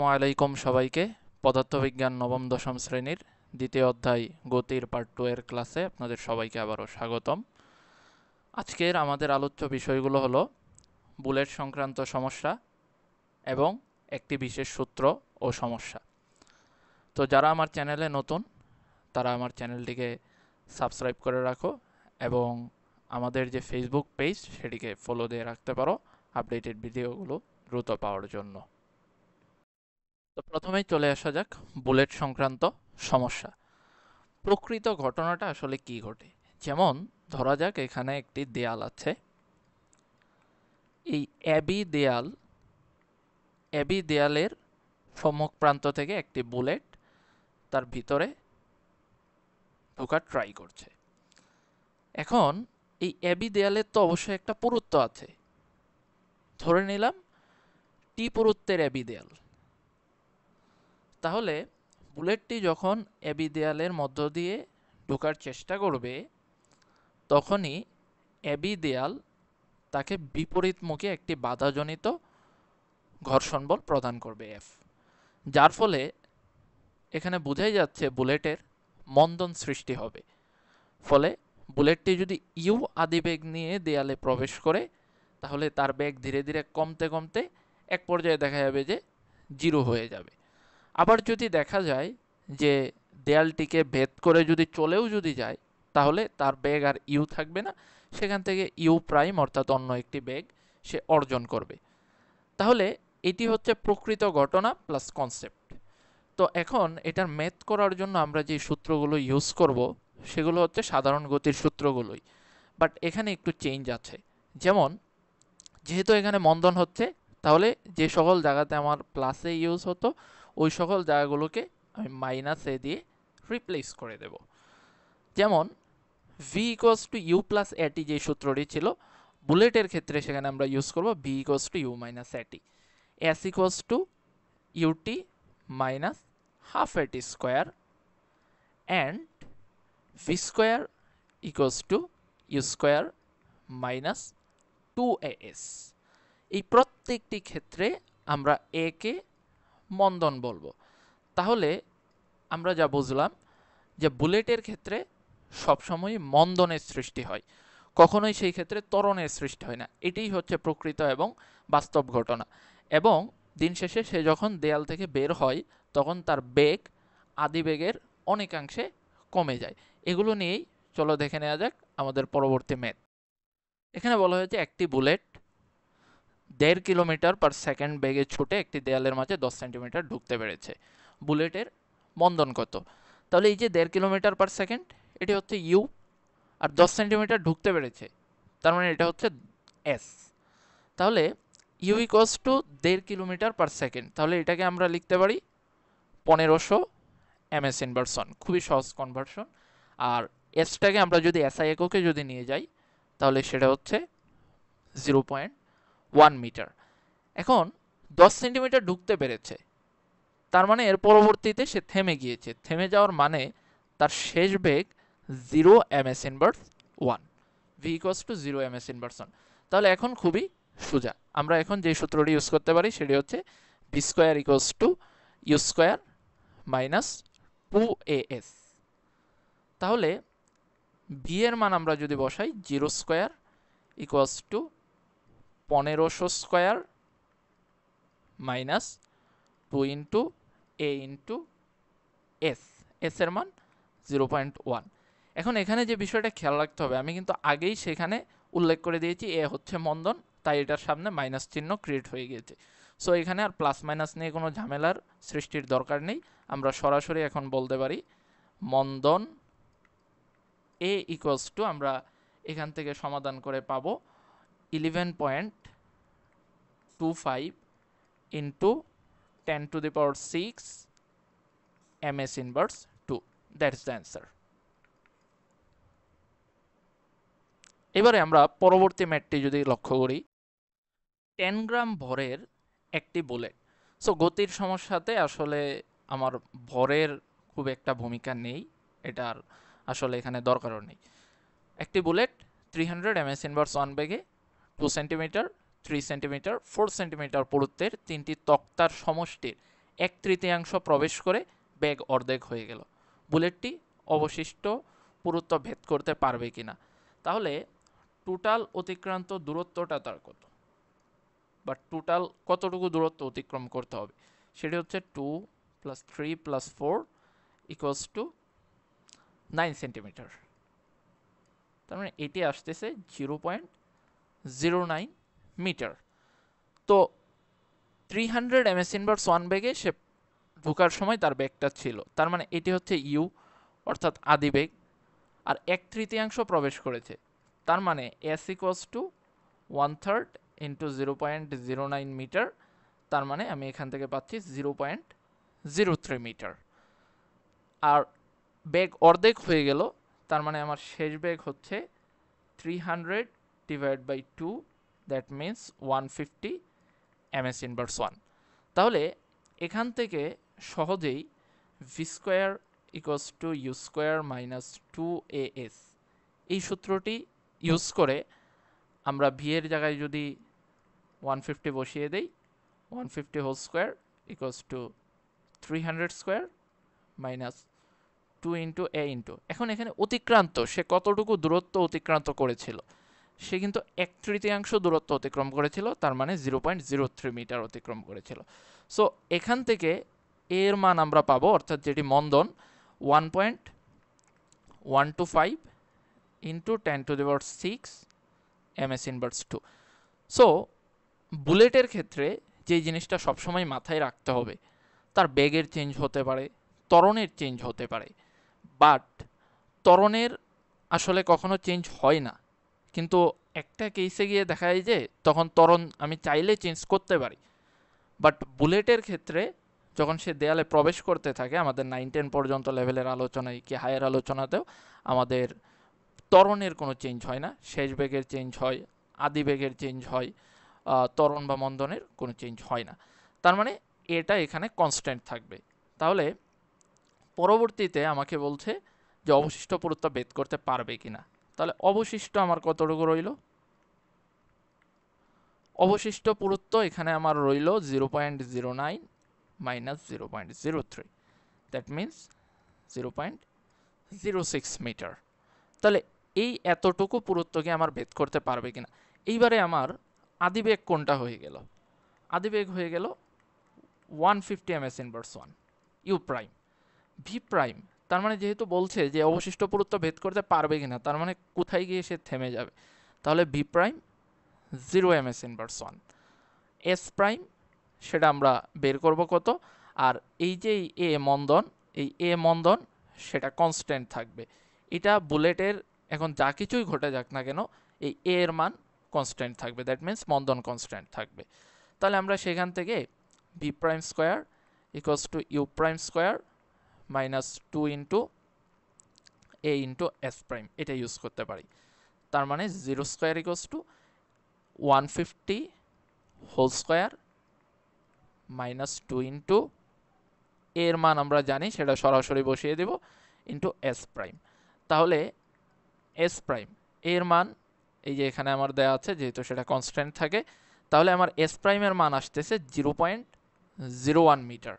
আসসালামু আলাইকুম সবাইকে। পদার্থবিজ্ঞান নবম দশম শ্রেণীর দ্বিতীয় অধ্যায় গতির পার্ট 2 এর ক্লাসে আপনাদের সবাইকে আবারও স্বাগতম। আজকের আমাদের আলোচ্য বিষয়গুলো হলো বুলেট সংক্রান্ত সমস্যা এবং একটি বিশেষ সূত্র ও সমস্যা। তো যারা আমার চ্যানেলে নতুন তারা আমার চ্যানেলটিকে সাবস্ক্রাইব করে রাখো এবং আমাদের যে ফেসবুক পেজ সেটিকে ফলো দিয়ে রাখতে পারো আপডেটেড ভিডিওগুলো দ্রুত পাওয়ার জন্য। তো প্রথমেই চলে আসা যাক বুলেট সংক্রান্ত সমস্যা। প্রকৃত ঘটনাটা আসলে কি ঘটে, যেমন ধরা যাক এখানে একটি দেয়াল আছে। এই এবি দেয়ালের সম্মুখ প্রান্ত থেকে একটি বুলেট তার ভিতরে ঢোকার ট্রাই করছে। এখন এই এবি দেয়ালের তো অবশ্যই একটা পুরুত্ব আছে, ধরে নিলাম টি পুরুত্বের এবি দেয়াল। তাহলে বুলেটটি যখন এবি দেয়ালের মধ্য দিয়ে ঢোকার চেষ্টা করবে তখনই এবি দেয়াল তাকে বিপরীতমুখী একটি বাধাজনিত ঘর্ষণ বল প্রদান করবে এফ, যার ফলে এখানে বোঝাই যাচ্ছে বুলেটের মন্দন সৃষ্টি হবে। ফলে বুলেটটি যদি ইউ আদিবেগ নিয়ে দেয়ালে প্রবেশ করে তাহলে তার বেগ ধীরে ধীরে কমতে কমতে এক পর্যায়ে দেখা যাবে যে জিরো হয়ে যাবে। আবার যদি দেখা যায় যে দেয়ালটিকে ভেদ করে যদি চলেও যদি যায় তাহলে তার বেগ আর ইউ থাকবে না, সেখান থেকে ইউ প্রাইম অর্থাৎ অন্য একটি বেগ সে অর্জন করবে। তাহলে এটি হচ্ছে প্রকৃত ঘটনা প্লাস কনসেপ্ট। তো এখন এটার ম্যাথ করার জন্য আমরা যে সূত্রগুলো ইউজ করব সেগুলো হচ্ছে সাধারণ গতির সূত্রগুলোই, বাট এখানে একটু চেঞ্জ আছে। যেমন যেহেতু এখানে মন্দন হচ্ছে তাহলে যে সকল জায়গাতে আমার প্লাসে ইউজ হতো ওই সকল জায়গাগুলোকে আমি মাইনাস এ দিয়ে রিপ্লেস করে দেব। যেমন V equals to U plus A T যে সূত্রটি ছিল বুলেটের ক্ষেত্রে সেখানে আমরা ইউজ করব v equals to u minus at, s equals to ut minus half at square and v square equals to you square minus 2as। এই প্রত্যেকটি ক্ষেত্রে আমরা এ কে মন্দন বলবো। তাহলে আমরা যা বুঝলাম যে বুলেটের ক্ষেত্রে সবসময় মন্দনের সৃষ্টি হয়, কখনোই সেই ক্ষেত্রে ত্বরণের সৃষ্টি হয় না। এটাই হচ্ছে প্রকৃত এবং বাস্তব ঘটনা। এবং দিন শেষে সে যখন দেয়াল থেকে বের হয় তখন তার বেগ আদিবেগের অনেকাংশে কমে যায়। এগুলো নিয়েই চলো দেখে নেওয়া যাক আমাদের পরবর্তী ম্যাথ। এখানে বলা হয়েছে একটি বুলেট 1.5 কিলোমিটার পার সেকেন্ড বেগে ছুটে একটি দেয়ালের মাঝে 10 সেন্টিমিটার ঢুকতে পেরেছে। বুলেটের মন্দন কত? তাহলে এই যে 1.5 কিলোমিটার পার সেকেন্ড এটি হচ্ছে ইউ, আর 10 সেন্টিমিটার ঢুকতে পেরেছে তার মানে এটা হচ্ছে এস। তাহলে U equals to 1.5 kilometre per second, তাহলে এটাকে আমরা লিখতে পারি 1500 এমএস ইনভার্সন, খুবই সহজ কনভার্সন। আর এসটাকে আমরা যদি এসআই এককে যদি নিয়ে যাই তাহলে সেটা হচ্ছে 0.1 মিটার। এখন 10 সেন্টিমিটার ঢুকতে পেরেছে তার মানে এর পরবর্তীতে সে থেমে গিয়েছে, থেমে যাওয়ার মানে তার শেষ বেগ 0 MS inverse 1, V equals two 0 MS inversion. তাহলে এখন খুবই সোজা, আমরা এখন যে সূত্রটি ইউজ করতে পারি সেটি হচ্ছে V square equals to you square minus 2as। তাহলে ভি এর মান আমরা যদি বসাই 0 square equals to 1500 square minus 2 into A into S, S এর মান 0.1। এখন এখানে যে বিষয়টা খেয়াল রাখতে হবে, আমি কিন্তু আগেই সেখানে উল্লেখ করে দিয়েছি এ হচ্ছে মন্দন, তাই এটার সামনে মাইনাস চিহ্ন ক্রিয়েট হয়ে গিয়েছে। সো এখানে আর প্লাস মাইনাস নিয়ে কোনো ঝামেলার সৃষ্টির দরকার নেই, আমরা সরাসরি এখন বলতে পারি মন্দন এ ইকুয়ালস টু, আমরা এখান থেকে সমাধান করে পাবো 11.25 into 10 to the power 6 ms inverse 2, that's the answer। এবারে আমরা পরবর্তী ম্যাথটি যদি লক্ষ্য করি, 10 গ্রাম ভরের একটি বুলেট। সো গতির সমস্যাতে আসলে আমার ভরের খুব একটা ভূমিকা নেই, এটার আসলে এখানে দরকারও নেই। একটি বুলেট 300 ms ইনভার্স 1 বেগে 2 সেন্টিমিটার 3 সেন্টিমিটার 4 সেন্টিমিটার পুরুত্বের তিনটি তক্তার সমষ্টির 1/3 প্রবেশ করে বেগ অর্ধেক হয়ে গেল। বুলেটটি অবশিষ্ট পুরুত্ব ভেদ করতে পারবে কিনা। তাহলে টোটাল অতিক্রান্ত দূরত্বটা তার কত, বা টোটাল কতটুকু দূরত্ব অতিক্রম করতে হবে, সেটি হচ্ছে 2 + 3 + 4 = 9 সেন্টিমিটার। তার মানে এটি আসতেছে 0.09 মিটার। তো 300 ms/1 বেগে সে ঢোকার সময় তার বেগটা ছিল, তার মানে এটি হচ্ছে ইউ অর্থাৎ আদি বেগ। আর 1/3 প্রবেশ করেছে, তার মানে s = 1/3 × 0.09 মিটার। তার মানে আমি এখান থেকে পাচ্ছি 0.03 মিটার। আর বেগ অর্ধেক হয়ে গেল, তার মানে আমার শেষ বেগ হচ্ছে 300/2, দ্যাট মিন্স 150 ms/1। তাহলে এখান থেকে সহজেই v² = u² - 2as এই সূত্রটি ইউজ করে আমরা v এর জায়গায় যদি 150 বসিয়ে দেই, 150² = 300² - 2 × a × এখন এখানে অতিক্রান্ত সে কতটুকু দূরত্ব অতিক্রান্ত করেছিল, সে কিন্তু 1/3 দূরত্ব অতিক্রম করেছিল, তার মানে 0.03 মিটার অতিক্রম করেছিল। সো এখান থেকে এর মান আমরা পাবো, অর্থাৎ যেটি মন্দন 1.125 × 10⁶ ms/2। সো বুলেটের ক্ষেত্রে যে জিনিসটা সবসময় মাথায় রাখতে হবে, তার বেগের চেঞ্জ হতে পারে, ত্বরণের চেঞ্জ হতে পারে, বাট ত্বরণের আসলে কখনো চেঞ্জ হয় না। কিন্তু একটা কেসে গিয়ে দেখা যায় যে তখন ত্বরণ আমি চাইলে চেঞ্জ করতে পারি, বাট বুলেটের ক্ষেত্রে যখন সে দেয়ালে প্রবেশ করতে থাকে, আমাদের 9-10 পর্যন্ত লেভেলের আলোচনায় কি হায়ার আলোচনাতেও আমাদের ত্বরণের কোনো চেঞ্জ হয় না, শেষ বেগের চেঞ্জ হয়, আদি বেগের চেঞ্জ হয়, ত্বরণ বা মন্দনের কোনো চেঞ্জ হয় না। তার মানে এটা এখানে কনস্ট্যান্ট থাকবে। তাহলে পরবর্তীতে আমাকে বলছে যে অবশিষ্ট পুরুত্ব ভেদ করতে পারবে কিনা। তাহলে অবশিষ্ট আমার কতটুকু রইল? অবশিষ্ট পুরুত্ব এখানে আমার রইল 0.09 - 0.03, দ্যাট মিন্স 0.06 মিটার। তাহলে এই এতটুকু পুরুত্বকে আমার ভেদ করতে পারবে কিনা। এইবারে আমার আদিবেগ কোনটা হয়ে গেল? আদিবেগ হয়ে গেল 150 ms/1 you prime. V prime, তার মানে যেহেতু বলছে যে অবশিষ্ট পুরুত্ব ভেদ করতে পারবে কিনা, তার মানে কোথায় গিয়ে সে থেমে যাবে। তাহলে V prime 0 ms/1। S prime সেটা আমরা বের করব কত, আর এই যে এ মন্দন, এই এ মন্দন সেটা কনস্ট্যান্ট থাকবে। এটা বুলেটের এখন যা কিছুই ঘটে যাক না কেন, এই এ এর মান কনস্ট্যান্ট থাকবে, দ্যাট মিন্স মন্দন কনস্ট্যান্ট থাকবে। তাহলে আমরা সেখান থেকে V prime square = you prime square - 2 × a × s prime এটা ইউজ করতে পারি। তার মানে 0² = 150 হোল স্কোয়ার - 2 × এর মান আমরা জানি, সেটা সরাসরি বসিয়ে দেব, ইন্টু এস প্রাইম। তাহলে এস প্রাইম এর মান এই যে এখানে আমার দেওয়া আছে, যেহেতু সেটা কনস্ট্যান্ট থাকে, তাহলে আমার এস প্রাইমের মান আসতেছে 0.01 মিটার।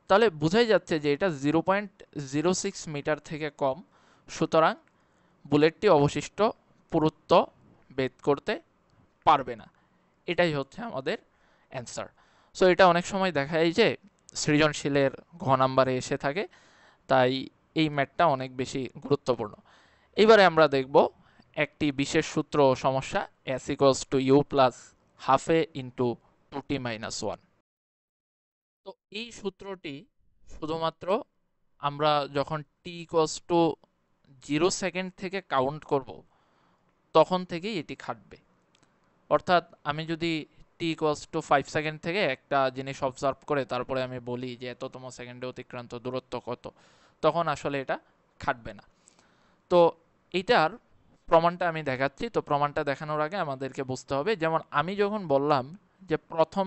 তাহলে বোঝাই যাচ্ছে যে এটা 0.06 মিটার থেকে কম, সুতরাং বুলেটটি অবশিষ্ট পুরুত্ব ভেদ করতে পারবে না। এটাই হচ্ছে আমাদের অ্যান্সার। সো এটা অনেক সময় দেখা যায় যে সৃজনশীলের ঘ নাম্বারে এসে থাকে, তাই এই ম্যাথটা অনেক বেশি গুরুত্বপূর্ণ। এবারে আমরা দেখব একটি বিশেষ সূত্র ও সমস্যা, s = u + ½ × 2t - 1। তো এই সূত্রটি শুধুমাত্র আমরা যখন t = 0 সেকেন্ড থেকে কাউন্ট করব তখন থেকেই এটি খাটবে। অর্থাৎ আমি যদি t = 5 সেকেন্ড থেকে একটা জিনিস অবজার্ভ করে তারপরে আমি বলি যে এততম সেকেন্ডে অতিক্রান্ত দূরত্ব কত, তখন আসলে এটা খাটবে না। তো এইটার প্রমাণটা আমি দেখাচ্ছি। তো প্রমাণটা দেখানোর আগে আমাদেরকে বুঝতে হবে, যেমন আমি যখন বললাম যে প্রথম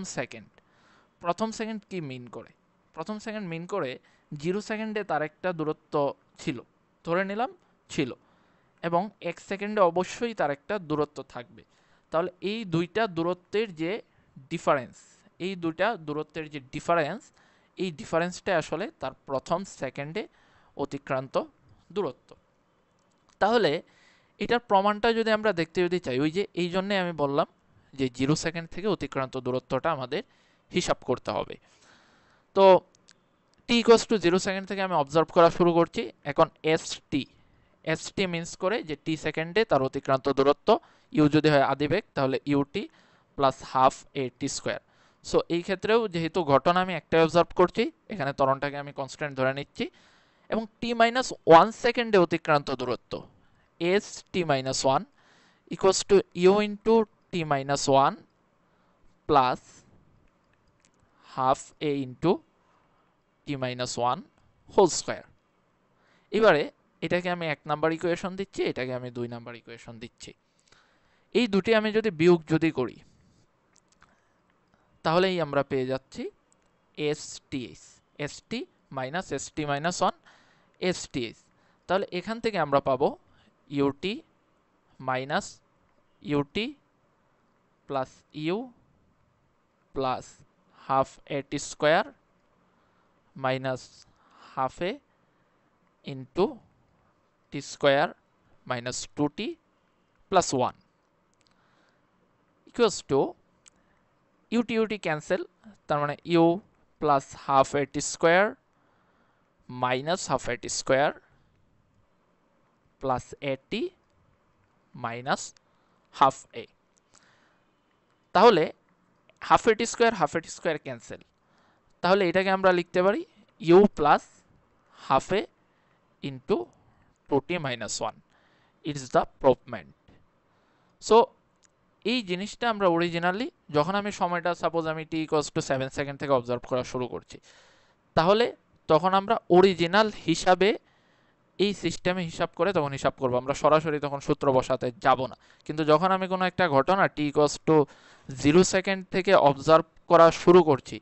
সেকেন্ড কি মিন করে, প্রথম সেকেন্ড মিন করে 0 সেকেন্ডে তার একটা দূরত্ব ছিল, ধরে নিলাম ছিল, এবং 1 সেকেন্ডে অবশ্যই তার একটা দূরত্ব থাকবে। তাহলে এই দুইটা দূরত্বের যে ডিফারেন্স, এই ডিফারেন্সটা আসলে তার প্রথম সেকেন্ডে অতিক্রান্ত দূরত্ব। তাহলে এটার প্রমাণটা যদি আমরা দেখতে যদি চাই, ওই যে এই জন্যে আমি বললাম যে 0 সেকেন্ড থেকে অতিক্রান্ত দূরত্বটা আমাদের হিসাব করতে হবে। তো t ইকুয়ালস টু 0 সেকেন্ড থেকে আমি অবজার্ভ করা শুরু করছি। এখন st মিন্স করে যে t সেকেন্ডে তার অতিক্রান্ত দূরত্ব, u যদি হয় আদিবেগ তাহলে ut plus half a t square. So এই ক্ষেত্রেও যেহেতু ঘটনা আমি একটাই অবজার্ভ করছি, এখানে ত্বরণটাকে আমি কনস্ট্যান্ট ধরে নিচ্ছি, এবং t মাইনাস 1 সেকেন্ডে অতিক্রান্ত দূরত্ব s t minus 1 equals to u into t minus 1 plus half a into t minus 1 whole square. এবারে এটাকে আমি 1 নাম্বার ইকুয়েশন দিচ্ছি, এটাকে আমি 2 নাম্বার ইকুয়েশন দিচ্ছি। এই দুটি আমি যদি বিয়োগ যদি করি তাহলেই আমরা পেয়ে যাচ্ছি st minus st minus 1 sts। তাহলে এখান থেকে আমরা পাবো ut minus ut plus u plus half a t square minus half a into t square minus 2t plus 1 equals two ut cancel, তার মানে u plus half a t square minus half a t square plus at minus half a। তাহলে half a t square cancel, তাহলে এটাকে আমরা লিখতে পারি u plus half a into 2t minus 1 it's the proofment. So এই জিনিসটা আমরা originally যখন আমি সময়টা সাপোজ আমি t ইকুয়ালস টু 7 সেকেন্ড থেকে অবজার্ভ করা শুরু করছি, তাহলে তখন আমরা অরিজিনাল হিসাবে এই সিস্টেমে হিসাব করে তখন হিসাব করব, আমরা সরাসরি তখন সূত্র বসাতে যাব না। কিন্তু যখন আমি কোনো একটা ঘটনা t ইকুয়ালস টু 0 সেকেন্ড থেকে অবজার্ভ করা শুরু করছি,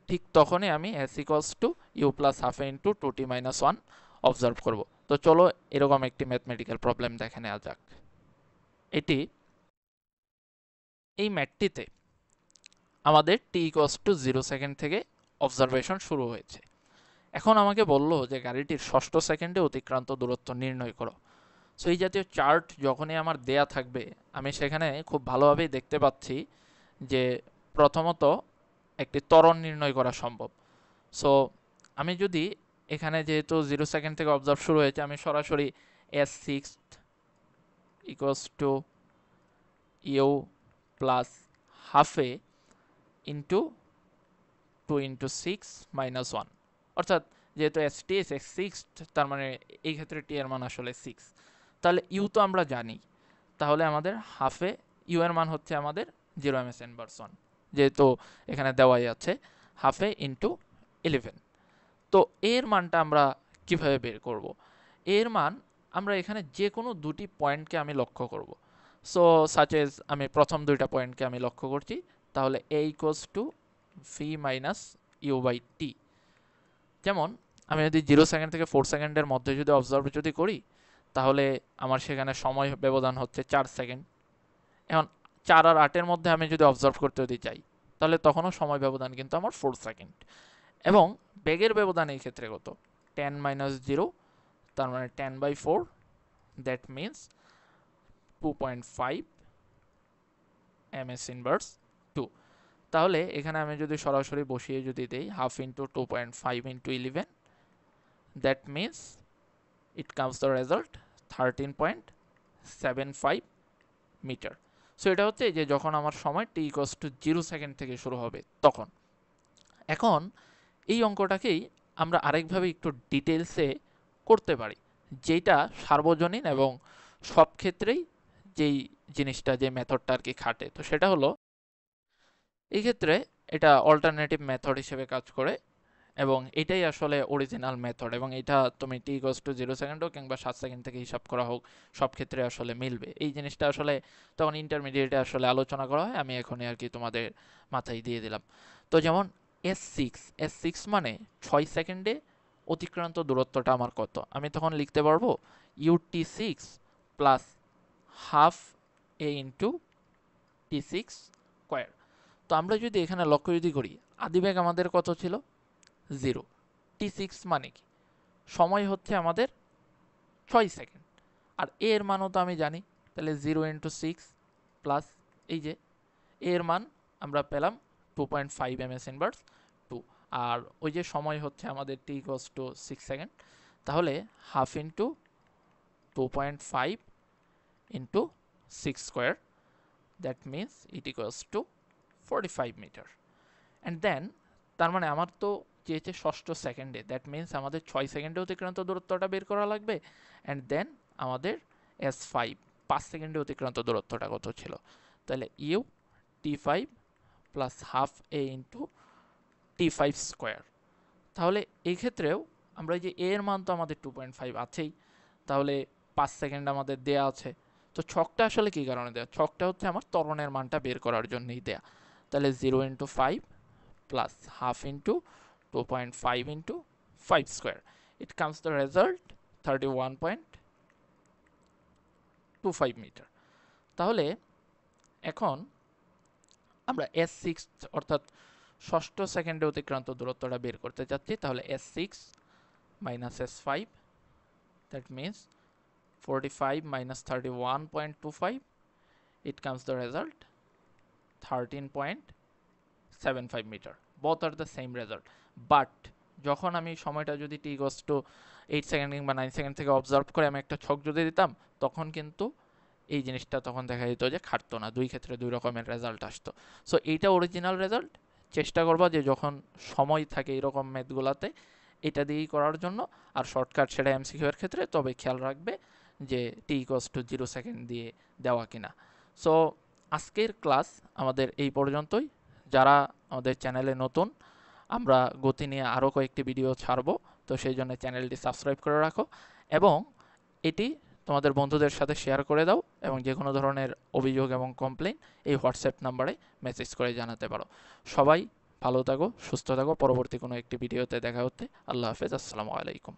ঠিক তখনই আমি s equals to u plus half into 2t minus 1 observe করব। তো চলো এরকম একটি ম্যাথমেটিক্যাল প্রবলেম দেখে নেওয়া যাক। এই ম্যাথটিতে আমাদের t ইকুয়ালস টু 0 সেকেন্ড থেকে অবজারভেশন শুরু হয়েছে। এখন আমাকে বললো যে গাড়িটির ষষ্ঠ সেকেন্ডে অতিক্রান্ত দূরত্ব নির্ণয় করো। সো এই জাতীয় চার্ট যখনই আমার দেয়া থাকবে, আমি সেখানে খুব ভালোভাবেই দেখতে পাচ্ছি যে প্রথমত একটি ত্বরণ নির্ণয় করা সম্ভব। সো আমি যদি এখানে যেহেতু 0 সেকেন্ড থেকে অবজার্ভ শুরু হয়েছে, আমি সরাসরি s6 equals to u plus half a into 2 into 6 minus 1, অর্থাৎ যেহেতু s6 তার মানে এই ক্ষেত্রে t এর মান আসলে 6। তাহলে u তো আমরা জানি, তাহলে আমাদের হাফে u এর মান হচ্ছে আমাদের 0 ms ইনভার্স 1, যেহেতু এখানে দেওয়াই আছে হাফে ইন্টু 11। তো এর মানটা আমরা কিভাবে বের করব? এর মান আমরা এখানে যে কোনো দুটি পয়েন্টকে আমি লক্ষ্য করব। সো সাচ এজ আমি প্রথম দুইটা পয়েন্টকে আমি লক্ষ্য করছি, তাহলে a equals to v minus u by t. যেমন আমি যদি 0 সেকেন্ড থেকে 4 সেকেন্ডের মধ্যে যদি অবজার্ভ যদি করি, তাহলে আমার সেখানে সময় ব্যবধান হচ্ছে 4 সেকেন্ড। এখন 4 আর 8-এর মধ্যে আমি যদি অবজার্ভ করতে যদি চাই, তাহলে তখনও সময় ব্যবধান কিন্তু আমার 4 সেকেন্ড। এবং বেগের ব্যবধান এই ক্ষেত্রে কত? 10 মাইনাস 0, তার মানে 10/4, দ্যাট মিনস 2.5 ms ইনভার্স 2। তাহলে এখানে আমি যদি সরাসরি বসিয়ে যদি দেই half into 2.5 into 11, that means it comes the result 13.75 metre. So এটা হচ্ছে যে যখন আমার সময় t ইকুয়ালস টু 0 সেকেন্ড থেকে শুরু হবে তখন। এখন এই অঙ্কটাকেই আমরা আরেকভাবে একটু ডিটেলসে করতে পারি, যেটা সার্বজনীন এবং সব ক্ষেত্রেই যেই জিনিসটা যে মেথডটা আর কি খাটে। তো সেটা হলো এই ক্ষেত্রে এটা অল্টারনেটিভ মেথড হিসেবে কাজ করে এবং এটাই আসলে অরিজিনাল মেথড, এবং এটা তুমি t ইকুয়ালস টু 0 সেকেন্ড হোক কিংবা 7 সেকেন্ড থেকে হিসাব করা হোক, সব ক্ষেত্রে আসলে মিলবে। এই জিনিসটা আসলে তখন ইন্টারমিডিয়েটে আসলে আলোচনা করা হয়, আমি এখনই আর কি তোমাদের মাথায় দিয়ে দিলাম। তো যেমন s6 মানে 6 সেকেন্ডে অতিক্রান্ত দূরত্বটা আমার কত, আমি তখন লিখতে পারবো ut6 plus half a into t6 square. তো আমরা যদি এখানে লক্ষ্য যদি করি, আদিবেগ আমাদের কত ছিল? 0। t6 মানে কি? সময় হচ্ছে আমাদের 6 সেকেন্ড, আর a এর মানও তো আমি জানি, তাহলে 0 × 6 প্লাস এই যে a এর মান আমরা পেলাম 2.5 ms ইনভার্স 2, আর ওই যে সময় হচ্ছে আমাদের t = 6 সেকেন্ড, তাহলে half into 2.5 into 6 square, that means it equals to 45 metre. And then তার মানে আমার তো চেয়েছে ষষ্ঠ সেকেন্ডে, দ্যাট মিনস আমাদের 6 সেকেন্ডে অতিক্রান্ত দূরত্বটা বের করা লাগবে। অ্যান্ড দেন আমাদের S5 5 সেকেন্ডে অতিক্রান্ত দূরত্বটা কত ছিল, তাহলে U t5 plus half a into t5 square. তাহলে এই ক্ষেত্রেও আমরা এই যে a এর মান তো আমাদের 2.5 আছেই, তাহলে 5 সেকেন্ড আমাদের দেয়া আছে। তো ছকটা আসলে কী কারণে দেয়া? ছকটা হচ্ছে আমার ত্বরণের মানটা বের করার জন্যই দেয়া। তাহলে 0 × 5 plus half into 2.5 into 5 square, it comes the result 31.25 metre. তাহলে এখন আমরা S6 অর্থাৎ ষষ্ঠ সেকেন্ডে অতিক্রান্ত দূরত্বটা বের করতে চাচ্ছি, তাহলে S6 minus S5, that means 45 minus 31.25, it comes the result 13.75 meter. Both are the same result, but যখন আমি সময়টা যদি t goes to 8 সেকেন্ড কিংবা 9 সেকেন্ড থেকে অবজার্ভ করে আমি একটা ছক যদি দিতাম, তখন কিন্তু এই জিনিসটা তখন দেখা যেত যে খাটতো না, দুই ক্ষেত্রে দুই রকমের রেজাল্ট আসতো। সো এইটা অরিজিনাল রেজাল্ট। চেষ্টা করবা যে যখন সময় থাকে এরকম ম্যাথগুলাতে এটা দিয়েই করার জন্য, আর শর্টকাট সেটা এমসিকিউ এর ক্ষেত্রে, তবে খেয়াল রাখবে যে t = 0 সেকেন্ড দিয়ে দেওয়া কিনা। সো আজকের ক্লাস আমাদের এই পর্যন্তই। যারা আমাদের চ্যানেলে নতুন, আমরা গতি নিয়ে আরও কয়েকটি ভিডিও ছাড়বো, তো সেই জন্য চ্যানেলটি সাবস্ক্রাইব করে রাখো এবং এটি তোমাদের বন্ধুদের সাথে শেয়ার করে দাও, এবং যে কোনো ধরনের অভিযোগ এবং কমপ্লেইন এই হোয়াটসঅ্যাপ নাম্বারে মেসেজ করে জানাতে পারো। সবাই ভালো থাকো, সুস্থ থাকো। পরবর্তী কোনো একটি ভিডিওতে দেখা হচ্ছে। আল্লাহ হাফেজ, আসসালামু আলাইকুম।